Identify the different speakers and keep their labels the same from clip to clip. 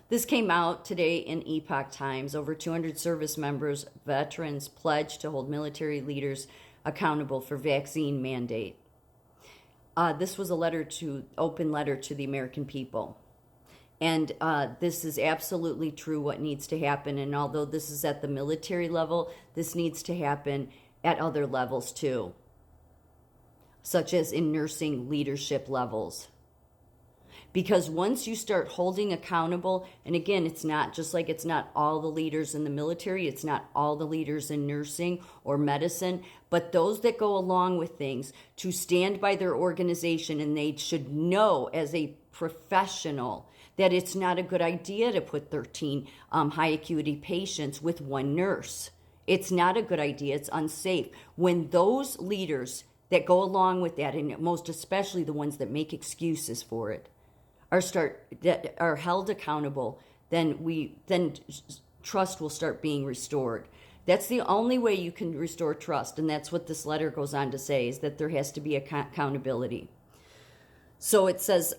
Speaker 1: This came out today in Epoch Times. Over 200 service members, veterans, pledged to hold military leaders accountable for vaccine mandate. This was open letter to the American people. And this is absolutely true what needs to happen. And although this is at the military level, this needs to happen at other levels too, such as in nursing leadership levels. Because once you start holding accountable, and again, it's not just like it's not all the leaders in the military, it's not all the leaders in nursing or medicine, but those that go along with things to stand by their organization, and they should know as a professional that it's not a good idea to put 13 high acuity patients with one nurse. It's not a good idea. It's unsafe. When those leaders that go along with that, and most especially the ones that make excuses for it, are held accountable, then trust will start being restored. That's the only way you can restore trust, and that's what this letter goes on to say, is that there has to be accountability. So it says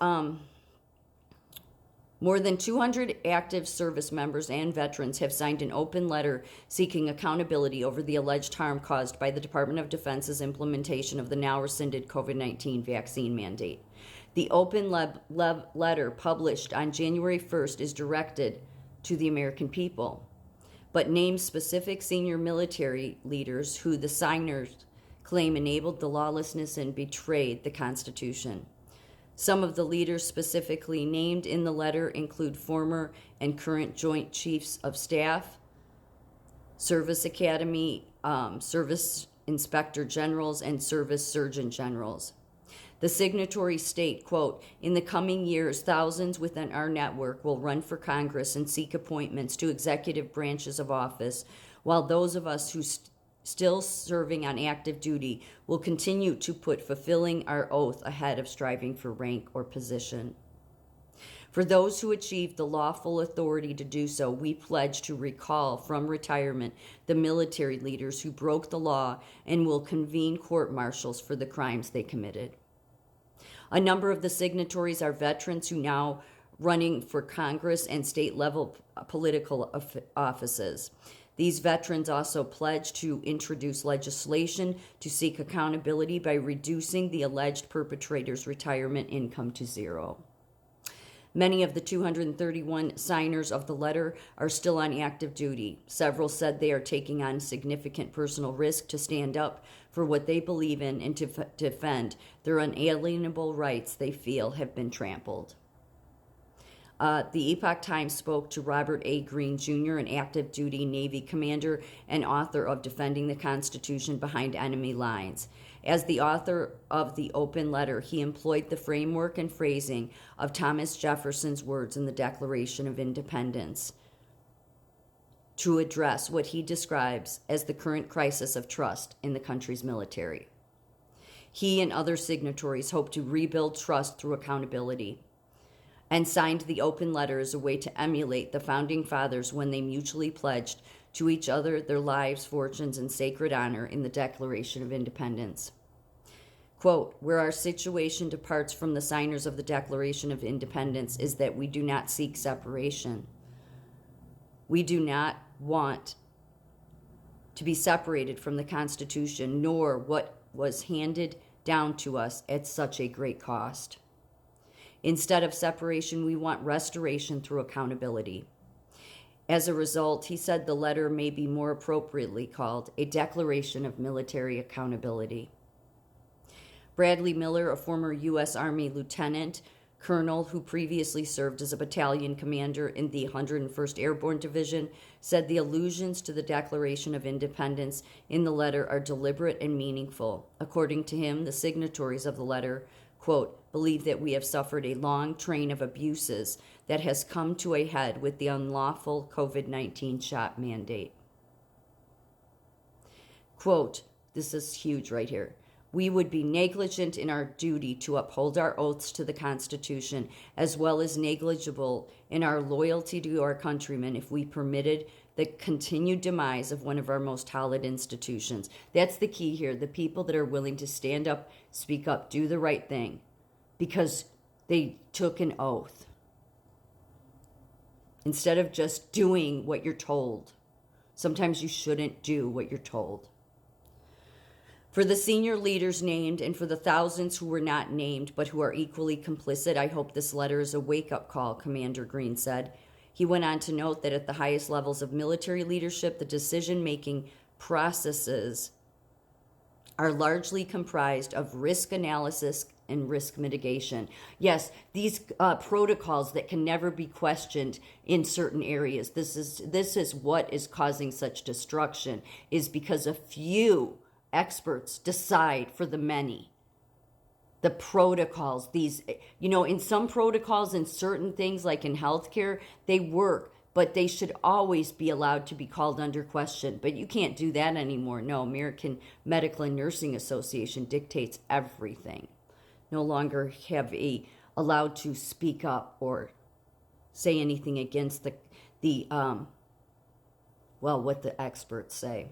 Speaker 1: more than 200 active service members and veterans have signed an open letter seeking accountability over the alleged harm caused by the Department of Defense's implementation of the now rescinded COVID-19 vaccine mandate. The open letter published on January 1st is directed to the American people, but names specific senior military leaders who the signers claim enabled the lawlessness and betrayed the Constitution. Some of the leaders specifically named in the letter include former and current Joint Chiefs of Staff, Service Academy, Service Inspector Generals, and Service Surgeon Generals. The signatories state, quote, "In the coming years, thousands within our network will run for Congress and seek appointments to executive branches of office, while those of us who still serving on active duty will continue to put fulfilling our oath ahead of striving for rank or position. For those who achieved the lawful authority to do so, we pledge to recall from retirement the military leaders who broke the law and will convene court-martials for the crimes they committed." A number of the signatories are veterans who now running for Congress and state-level political offices. These veterans also pledged to introduce legislation to seek accountability by reducing the alleged perpetrator's retirement income to zero. Many of the 231 signers of the letter are still on active duty. Several said they are taking on significant personal risk to stand up for what they believe in and to defend their unalienable rights they feel have been trampled. The Epoch Times spoke to Robert A. Green Jr., an active duty Navy commander and author of Defending the Constitution Behind Enemy Lines. As the author of the open letter, he employed the framework and phrasing of Thomas Jefferson's words in the Declaration of Independence to address what he describes as the current crisis of trust in the country's military. He and other signatories hope to rebuild trust through accountability, and signed the open letter as a way to emulate the Founding Fathers when they mutually pledged to each other their lives, fortunes, and sacred honor in the Declaration of Independence. Quote, "Where our situation departs from the signers of the Declaration of Independence is that we do not seek separation. We do not want to be separated from the Constitution, nor what was handed down to us at such a great cost. Instead of separation, we want restoration through accountability. As a result, he said the letter may be more appropriately called a Declaration of Military Accountability." Bradley Miller, a former U.S. Army lieutenant colonel who previously served as a battalion commander in the 101st Airborne Division, said the allusions to the Declaration of Independence in the letter are deliberate and meaningful. According to him, the signatories of the letter, quote, "believe that we have suffered a long train of abuses that has come to a head with the unlawful COVID-19 shot mandate." Quote, this is huge right here. "We would be negligent in our duty to uphold our oaths to the Constitution, as well as negligible in our loyalty to our countrymen if we permitted the continued demise of one of our most hallowed institutions." That's the key here. The people that are willing to stand up, speak up, do the right thing because they took an oath. instead of just doing what you're told. Sometimes you shouldn't do what you're told. For the senior leaders named and for the thousands who were not named but who are equally complicit, I hope this letter is a wake-up call, Commander Green said. He went on to note that at the highest levels of military leadership, the decision-making processes are largely comprised of risk analysis and risk mitigation. Yes, these protocols that can never be questioned in certain areas. This is what is causing such destruction, is because a few experts decide for the many. The protocols, these, in some protocols and certain things like in healthcare, they work, but they should always be allowed to be called under question. But you can't do that anymore. No, American Medical and Nursing Association dictates everything. No longer allowed to speak up or say anything against what the experts say.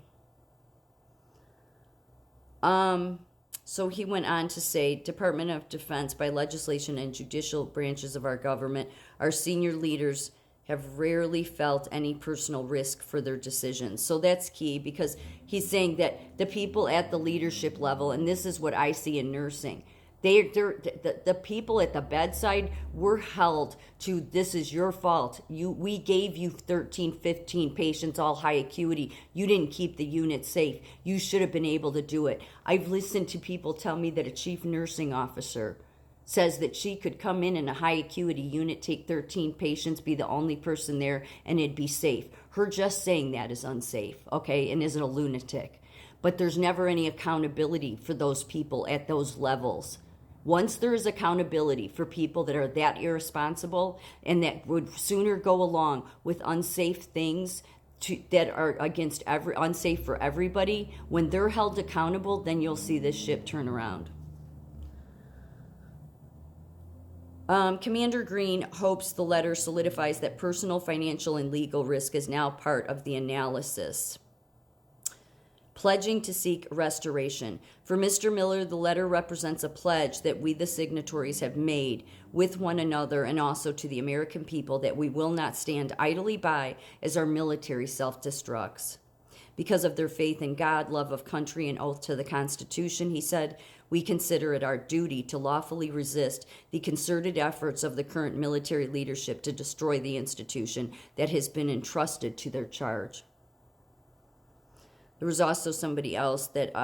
Speaker 1: So he went on to say, Department of Defense, by legislation and judicial branches of our government, our senior leaders have rarely felt any personal risk for their decisions. So that's key, because he's saying that the people at the leadership level, and this is what I see in nursing, the people at the bedside were held to, this is your fault. We gave you 13, 15 patients, all high acuity. You didn't keep the unit safe. You should have been able to do it. I've listened to people tell me that a chief nursing officer says that she could come in a high acuity unit, take 13 patients, be the only person there, and it'd be safe. Her just saying that is unsafe, okay, and isn't a lunatic. But there's never any accountability for those people at those levels. Once there is accountability for people that are that irresponsible and that would sooner go along with unsafe things that are unsafe for everybody, when they're held accountable, then you'll see this ship turn around. Commander Green hopes the letter solidifies that personal, financial, and legal risk is now part of the analysis. Pledging to seek restoration. For Mr. Miller, the letter represents a pledge that we, the signatories, have made with one another and also to the American people that we will not stand idly by as our military self-destructs. Because of their faith in God, love of country, and oath to the Constitution, he said, we consider it our duty to lawfully resist the concerted efforts of the current military leadership to destroy the institution that has been entrusted to their charge. There was also somebody else that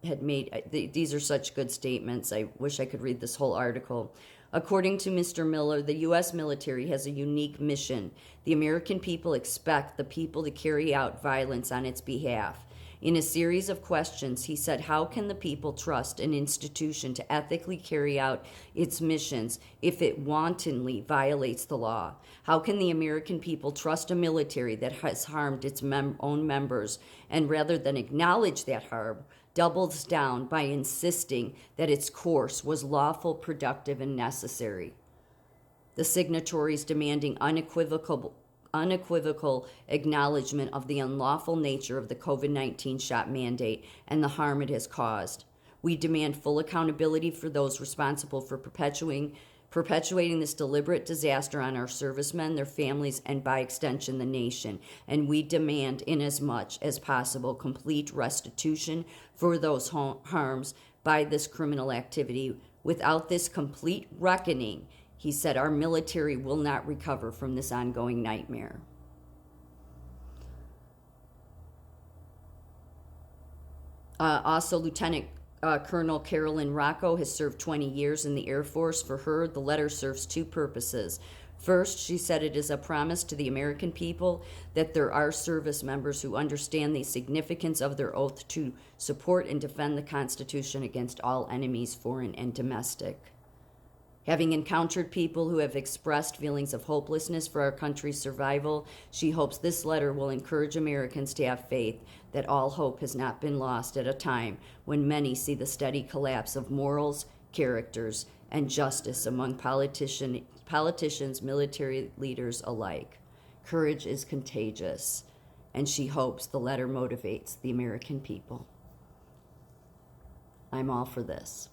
Speaker 1: had made, these are such good statements. I wish I could read this whole article. According to Mr. Miller, the U.S. military has a unique mission. The American people expect the people to carry out violence on its behalf. In a series of questions, he said, how can the people trust an institution to ethically carry out its missions if it wantonly violates the law? How can the American people trust a military that has harmed its own members and rather than acknowledge that harm, doubles down by insisting that its course was lawful, productive, and necessary? The signatories demanding unequivocal acknowledgement of the unlawful nature of the COVID-19 shot mandate and the harm it has caused. We demand full accountability for those responsible for perpetuating this deliberate disaster on our servicemen, their families, and by extension, the nation. And we demand, inasmuch as possible, complete restitution for those harms by this criminal activity. Without this complete reckoning, he said, our military will not recover from this ongoing nightmare. Also, Lieutenant Colonel Carolyn Rocco has served 20 years in the Air Force. For her, the letter serves two purposes. First, she said it is a promise to the American people that there are service members who understand the significance of their oath to support and defend the Constitution against all enemies, foreign and domestic. Having encountered people who have expressed feelings of hopelessness for our country's survival, she hopes this letter will encourage Americans to have faith that all hope has not been lost at a time when many see the steady collapse of morals, characters, and justice among politicians, military leaders alike. Courage is contagious, and she hopes the letter motivates the American people. I'm all for this.